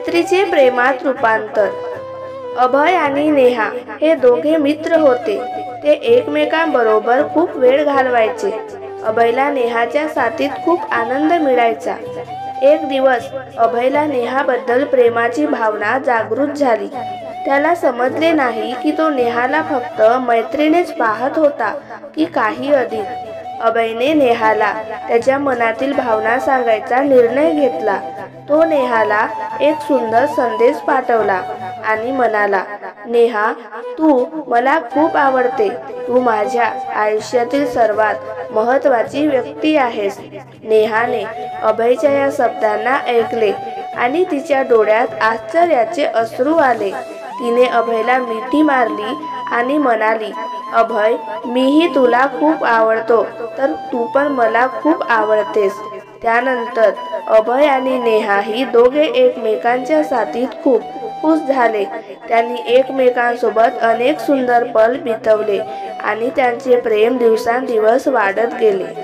मैत्रीचे प्रेमात रूपांतर। अभय आणि नेहा हे दोघे मित्र होते। ते एकमेकांबरोबर खूप वेळ घालवायचे। अभयला नेहाच्या साथीत खूप आनंद मिळायचा। एक दिवस अभयला नेहाबद्दल प्रेमाची भावना जागृत झाली। त्याला समजले नाही की तो नेहाला फक्त मैत्रिणीच पाहत होता की काही अधिक। अभयने नेहाला त्याच्या मनातील भावना सांगायचा निर्णय घेतला। तो नेहाला एक सुंदर संदेश पाठवला आणि म्हणाला, नेहा, तू मला खूप आवडते। तू माझ्या आयुष्यातील सर्वात महत्त्वाची व्यक्ती आहेस। नेहाने अभयच्या या शब्दांना ऐकले आणि तिच्या डोळ्यात आश्चर्याचे अश्रू आले। तिने अभयला मिठी मारली आणि म्हणाली, अभय, मीही तुला खूप आवडतो, तर तू पण मला खूप आवडतेस। त्यानंतर अभय आणि नेहा ही दोघे एकमेकांच्या साथीत खूप खुश झाले। त्यांनी एकमेकांसोबत अनेक सुंदर पल बितवले आणि त्यांचे प्रेम दिवसेंदिवस वाढत गेले।